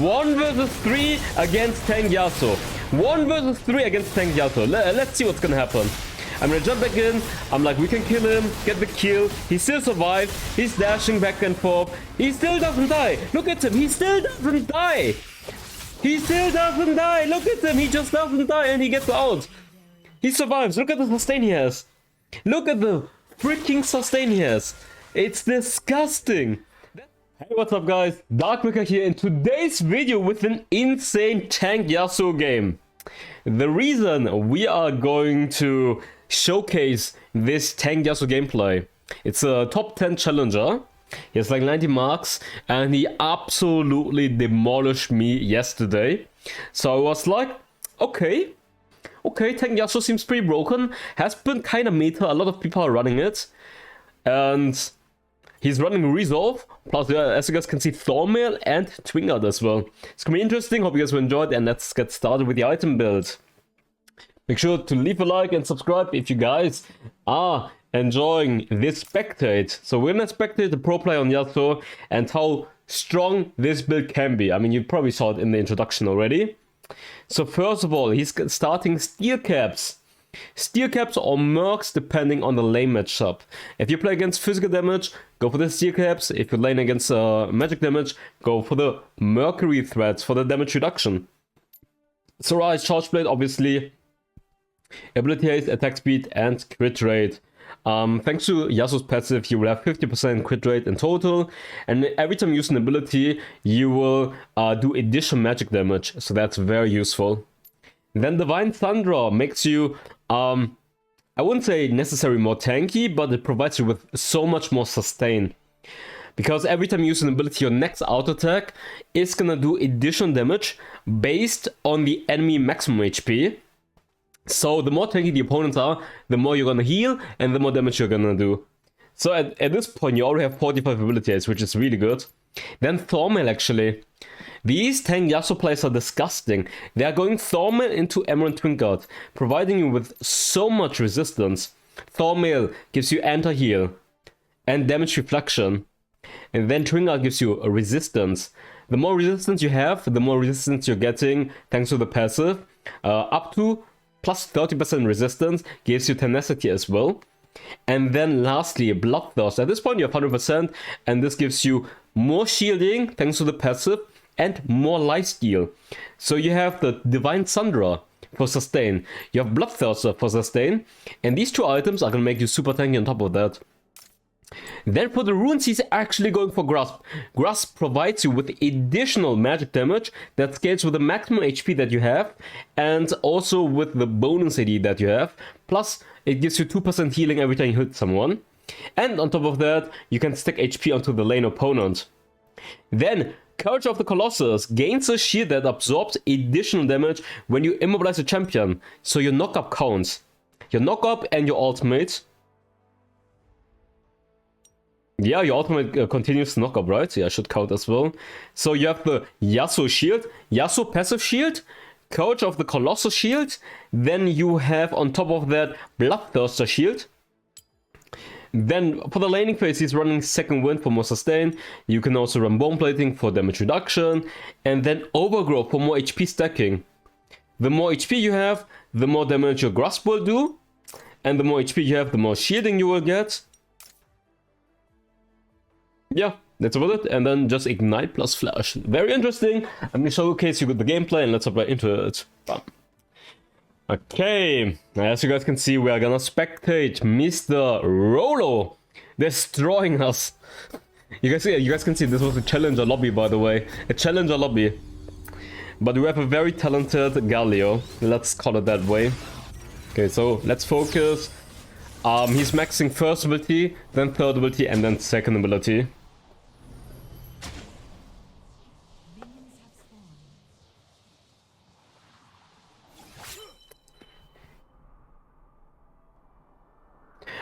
1 versus 3 against tank Yasuo. 1 versus 3 against tank Yasuo. Let's see what's gonna happen. I'm gonna jump back in. I'm like, we can kill him, get the kill. He still survived. He's dashing back and forth. He still doesn't die. Look at him. He still doesn't die. He still doesn't die. Look at him. He just doesn't die and he gets out. He survives. Look at the sustain he has. Look at the freaking sustain he has. It's disgusting. Hey, what's up guys? Darkbreaker here in today's video with an insane tank Yasuo game. The reason we are going to showcase this tank Yasuo gameplay, it's a top 10 challenger. He has like 90 marks and he absolutely demolished me yesterday. So I was like, okay, tank Yasuo seems pretty broken, has been kind of meta, a lot of people are running it. And he's running Resolve, plus as you guys can see Thornmail and Twingard as well. It's gonna be interesting, hope you guys will enjoy it, and let's get started with the item build. Make sure to leave a like and subscribe if you guys are enjoying this spectate. So we're gonna spectate the pro player on Yasuo and how strong this build can be. I mean, you probably saw it in the introduction already. So first of all, he's starting steel caps. Steel caps or mercs depending on the lane matchup. If you play against physical damage, go for the steel caps. If you lane against magic damage, go for the mercury threads for the damage reduction. Sora is charge blade, obviously. Ability haste, attack speed, and crit rate. Thanks to Yasuo's passive, you will have 50% crit rate in total, and every time you use an ability, you will do additional magic damage, so that's very useful. Then Divine Thunder makes you, I wouldn't say necessarily more tanky, but it provides you with so much more sustain. Because every time you use an ability, your next auto attack is gonna do additional damage based on the enemy maximum HP. So the more tanky the opponents are, the more you're gonna heal and the more damage you're gonna do. So at this point you already have 45 abilities, which is really good. Then Thornmail actually. These tank Yasuo players are disgusting. They are going Thornmail into Emerald Twingard, providing you with so much resistance. Thornmail gives you anti-heal and damage reflection. And then Twingard gives you a resistance. The more resistance you have, the more resistance you're getting thanks to the passive. Up to plus 30% resistance gives you tenacity as well. And then lastly, Bloodthirst. At this point you have 100% and this gives you more shielding thanks to the passive and more lifesteal. So you have the Divine Sunderer for sustain, you have Bloodthirster for sustain, and these two items are going to make you super tanky on top of that. Then for the runes, he's actually going for Grasp. Grasp provides you with additional magic damage that scales with the maximum HP that you have, and also with the bonus AD that you have. Plus, it gives you 2% healing every time you hit someone. And on top of that, you can stack HP onto the lane opponent. Then, Courage of the Colossus gains a shield that absorbs additional damage when you immobilize a champion. So your knock-up counts. Your knock-up and your ultimate. Yeah, your ultimate continues to knock up, right? Yeah, should count as well. So you have the Yasuo shield, Yasuo passive shield, Courage of the Colossus shield. Then you have on top of that Bloodthirster shield. Then for the laning phase, he's running Second Wind for more sustain. You can also run Bone Plating for damage reduction. And then Overgrowth for more HP stacking. The more HP you have, the more damage your Grasp will do. And the more HP you have, the more shielding you will get. Yeah, that's about it. And then just Ignite plus Flash. Very interesting. I'm gonna showcase you with the gameplay and let's hop right into it. Bam. Okay, as you guys can see, we are gonna spectate Mr. Rolo destroying us. You guys can see this was a challenger lobby, by the way. A challenger lobby. But we have a very talented Galio. Let's call it that way. Okay, so let's focus. He's maxing first ability, then third ability, and then second ability.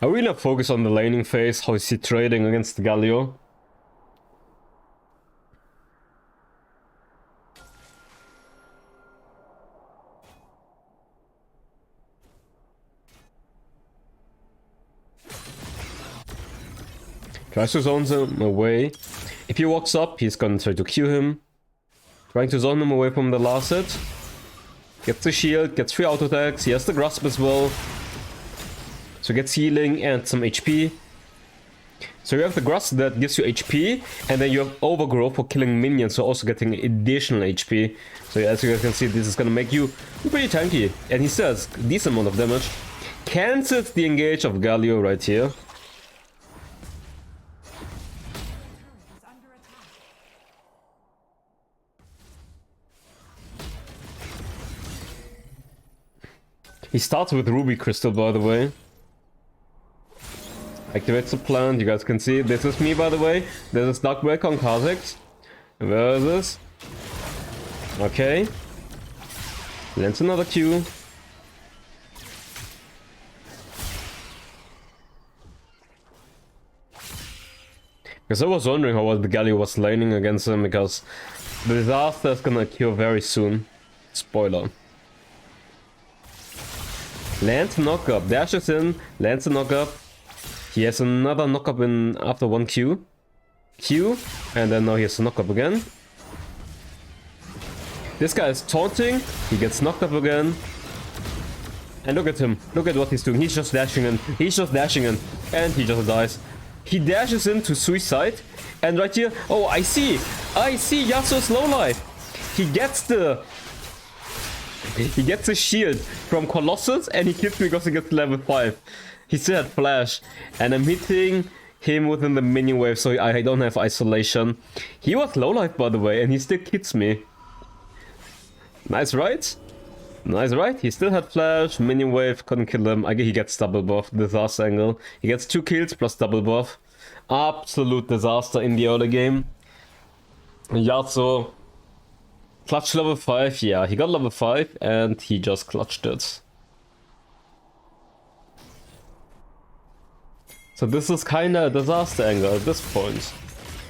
I really focus on the laning phase, how is he trading against Galio. Tries to zone him away. If he walks up, he's gonna try to Q him. Trying to zone him away from the last hit. Gets the shield, gets 3 auto attacks. He has the grasp as well. So gets healing and some HP. So you have the grasp that gives you HP, and then you have overgrowth for killing minions, so also getting additional HP. So as you guys can see, this is gonna make you pretty tanky. And he still has a decent amount of damage. Cancels the engage of Galio right here. He starts with Ruby Crystal, by the way. Activates the plant, you guys can see. This is me, by the way. This is Darkbreaker on Kha'Zix. Where is this? Okay. Lands another Q. Because I was wondering how the Galio was laning against him, because the disaster is gonna occur very soon. Spoiler. Lands knock-up, dashes in, lands a knock-up. He has another knock-up in after 1 Q. Q, and then now he has a knock-up again. This guy is taunting, he gets knocked up again. And look at him, look at what he's doing. He's just dashing in, he's just dashing in, and he just dies. He dashes into suicide, and right here, oh, I see Yasuo's low life. He gets the shield from Colossus, and he kills me because he gets level 5. He still had flash, and I'm hitting him within the minion wave, so I don't have isolation. He was low life, by the way, and he still kills me. Nice, right? Nice, right? He still had flash, minion wave, couldn't kill him. I guess he gets double buff, disaster angle. He gets 2 kills plus double buff. Absolute disaster in the early game. Yasuo clutch level 5, yeah, he got level 5 and he just clutched it. So this is kinda a disaster angle at this point.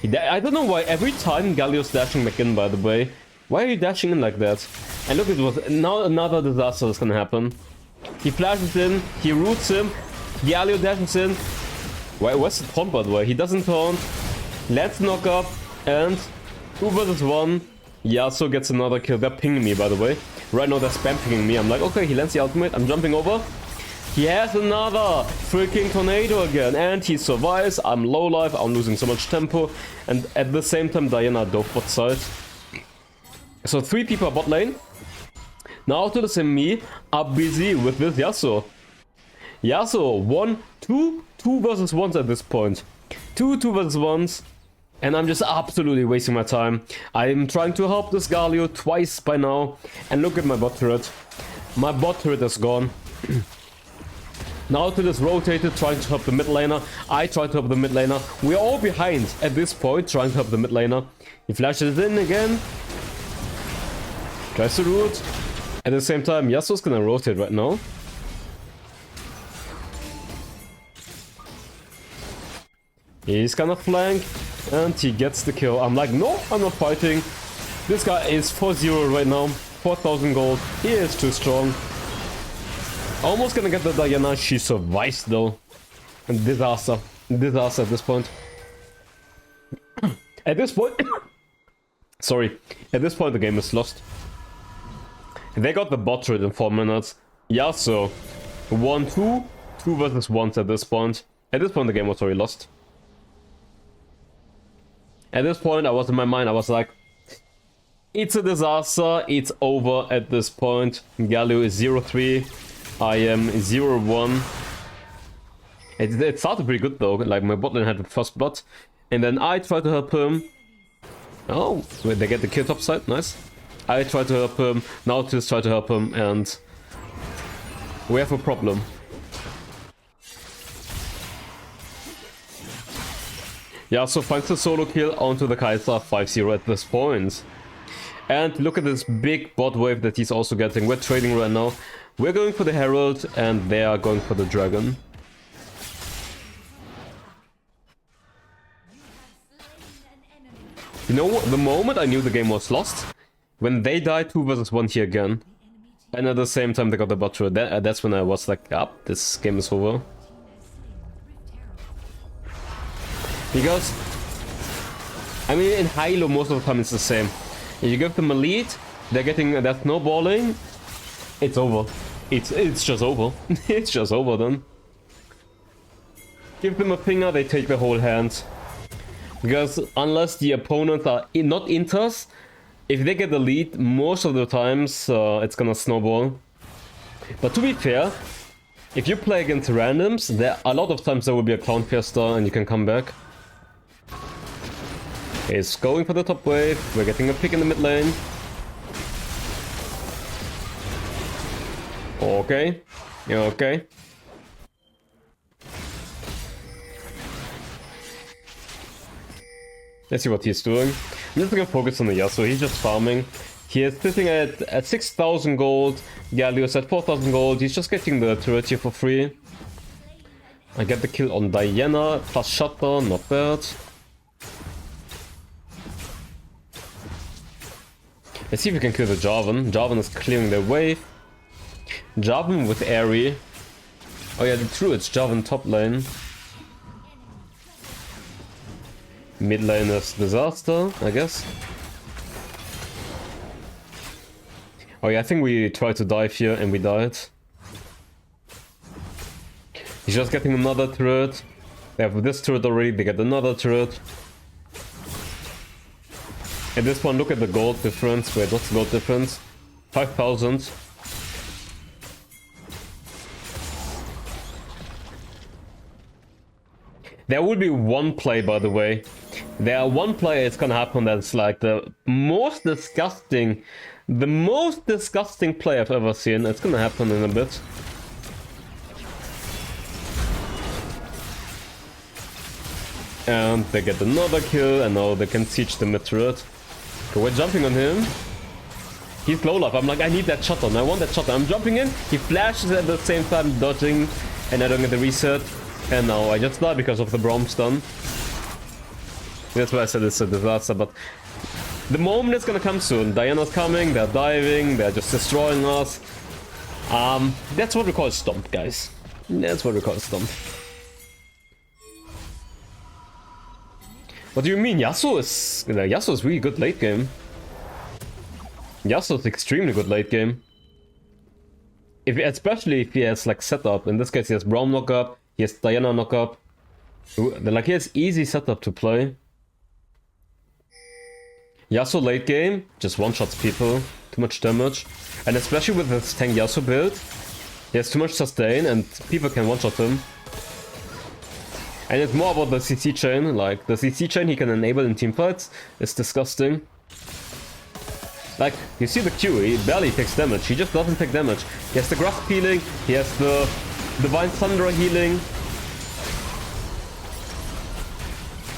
I don't know why every time Galio's dashing back in, by the way. Why are you dashing in like that? And look, it was now another disaster is gonna happen. He flashes in, he roots him, Galio dashes in. Where's the taunt, by the way? He doesn't taunt. Let's knock up, and 2 versus 1. Yasuo gets another kill. They're pinging me, by the way. Right now they're spam pinging me. I'm like, okay, he lands the ultimate. I'm jumping over. He has another freaking tornado again, and he survives. I'm low life. I'm losing so much tempo, and at the same time, Diana dove bot side. So 3 people are bot lane. Now Nautilus and me are busy with this Yasuo. Yasuo, 2 versus 1s at this point. 2 versus 1s. And I'm just absolutely wasting my time. I'm trying to help this Galio twice by now. And look at my bot turret. My bot turret is gone. Nautilus rotated, trying to help the mid laner. I tried to help the mid laner. We're all behind at this point, trying to help the mid laner. He flashes in again. Tries to root. At the same time, Yasuo's gonna rotate right now. He's gonna flank, and he gets the kill. I'm like, no, I'm not fighting. This guy is 4-0 right now. 4,000 gold. He is too strong. Almost gonna get the Diana. She survives though. And disaster. Disaster at this point. At this point... Sorry. At this point the game is lost. They got the bot turret in 4 minutes. Yasuo 1-2. 2 versus 1s at this point. At this point the game was already lost. At this point, I was in my mind, I was like, it's a disaster, it's over at this point. Galio is 0-3, I am 0-1. It started pretty good though, like my bot lane had the first blood. And then I tried to help him. Oh, wait, they get the kill top side, nice. I tried to help him, Nautilus tried to help him, and we have a problem. Yasuo finds the solo kill onto the Kaiser, 5-0 at this point. And look at this big bot wave that he's also getting. We're trading right now. We're going for the Herald, and they are going for the Dragon. You know what? The moment I knew the game was lost, when they died 2 versus 1 here again, and at the same time they got the bot turret, that's when I was like, this game is over. Because, I mean, in Halo most of the time it's the same. You give them a lead, they're snowballing. It's over. It's just over. It's just over then. Give them a finger, they take the whole hand. Because unless the opponents are not inters, if they get the lead, most of the times it's gonna snowball. But to be fair, if you play against randoms, a lot of times there will be a clown fiesta and you can come back. He's going for the top wave, we're getting a pick in the mid lane. Okay, yeah, okay. Let's see what he's doing. I'm just gonna focus on the Yasuo, he's just farming. He is sitting at 6,000 gold, Galio's at 4,000 gold, he's just getting the turret here for free. I get the kill on Diana, plus shutdown, not bad. Let's see if we can kill the Jarvan. Jarvan is clearing the wave. Jarvan with Airy. Oh yeah, true, it's Jarvan top lane. Mid lane is disaster, I guess. Oh yeah, I think we tried to dive here and we died. He's just getting another turret. They have this turret already, they get another turret. At this one, look at the gold difference. Wait, what's the gold difference? 5,000. There will be one play, by the way. One play is gonna happen that's like the most disgusting play I've ever seen. It's gonna happen in a bit. And they get another kill, and now they can siege the mid turret. Okay, we're jumping on him. He's low life. I'm like, I need that shutdown. I want that shutdown. I'm jumping in. He flashes at the same time, dodging, and I don't get the reset. And now I just die because of the Braum stun. That's why I said it's a disaster, but the moment is gonna come soon. Diana's coming, they're diving, they're just destroying us. That's what we call stomp, guys. That's what we call stomp. What do you mean? Yasuo is really good late game. Yasuo is extremely good late game. Especially if he has like setup. In this case, he has Braum knockup, he has Diana knockup. Like he has easy setup to play. Yasuo late game just one-shots people, too much damage. And especially with this tank Yasuo build, he has too much sustain and people can one-shot him. And it's more about the CC chain, like the CC chain he can enable in teamfights is disgusting. Like, you see the Q, he barely takes damage, he just doesn't take damage. He has the grasp healing, he has the Divine Thunder healing.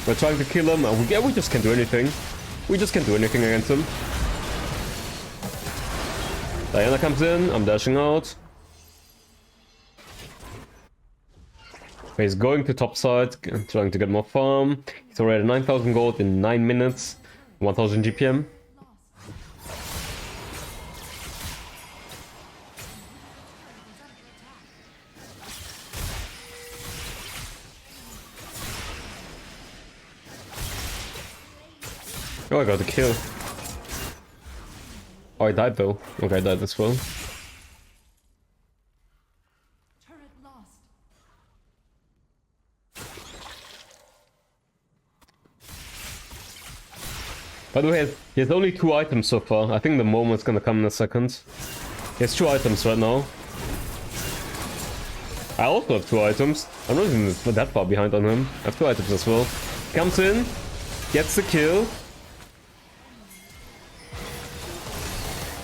We're trying to kill him, we just can't do anything. We just can't do anything against him. Diana comes in, I'm dashing out. He's going to top side, trying to get more farm. He's already at 9,000 gold in 9 minutes, 1,000 GPM. Oh, I got a kill. Oh, I died though. Okay, I died as well. By the way, he has only 2 items so far. I think the moment's gonna come in a second. He has 2 items right now. I also have 2 items. I'm not even that far behind on him. I have 2 items as well. Comes in, gets the kill.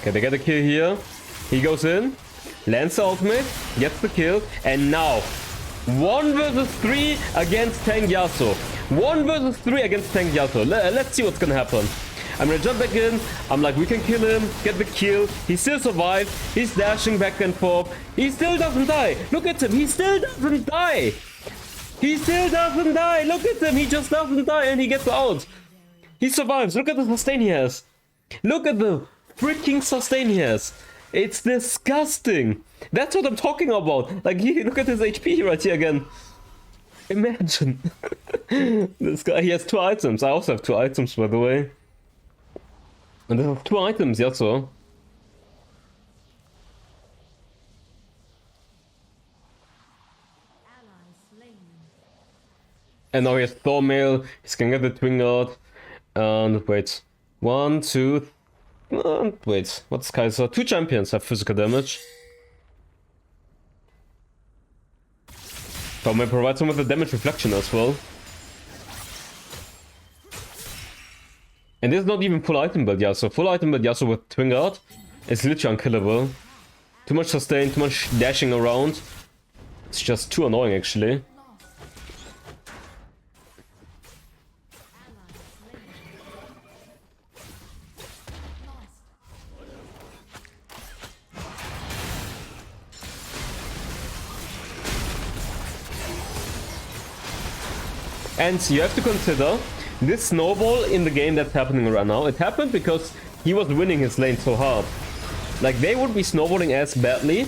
Okay, they get a kill here. He goes in, lands the ultimate, gets the kill, and now 1 versus 3 against tank Yasuo. 1 versus 3 against tank Yasuo. Let's see what's gonna happen. I'm gonna jump back in. I'm like, we can kill him, get the kill. He still survived. He's dashing back and forth. He still doesn't die. Look at him. He still doesn't die. He still doesn't die. Look at him. He just doesn't die and he gets out. He survives. Look at the sustain he has. Look at the freaking sustain he has. It's disgusting. That's what I'm talking about. Like, look at his HP right here again. Imagine. This guy, he has 2 items. I also have 2 items, by the way. And there are 2 items, Yasuo. And now he has Thormail, he's gonna get the Twin Guard. And wait. 1, 2. Wait, what's Kaiser? 2 champions have physical damage. Thormail provides some of the damage reflection as well. And this is not even full item build Yasuo. Full item build Yasuo with Twin Guard is literally unkillable. Too much sustain, too much dashing around. It's just too annoying actually. And you have to consider this snowball in the game that's happening right now. It happened because he was winning his lane so hard. Like, they would be snowballing as badly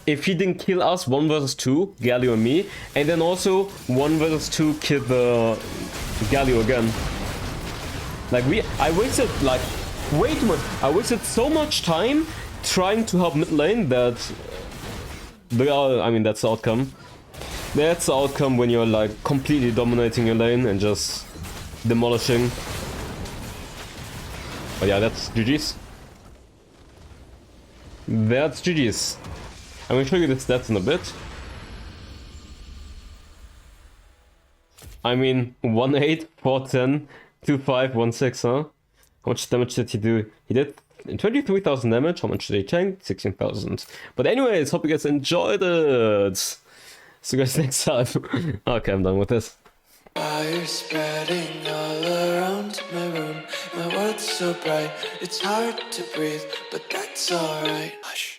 if he didn't kill us 1 versus 2, Galio and me, and then also 1 versus 2 kill the Galio again. Like, I wasted like way too much. I wasted so much time trying to help mid lane that I mean, that's the outcome. That's the outcome when you're like completely dominating your lane and just demolishing. But yeah, that's GG's. That's GG's. I'm gonna show you the stats in a bit. I mean, 1-8, 4-10, 2-5, 1-6, huh? How much damage did he do? He did 23,000 damage. How much did he tank? 16,000. But anyways, hope you guys enjoyed it. See you guys next time. Okay, I'm done with this. Fire spreading all around my room. My world's so bright, it's hard to breathe, but that's alright. Hush.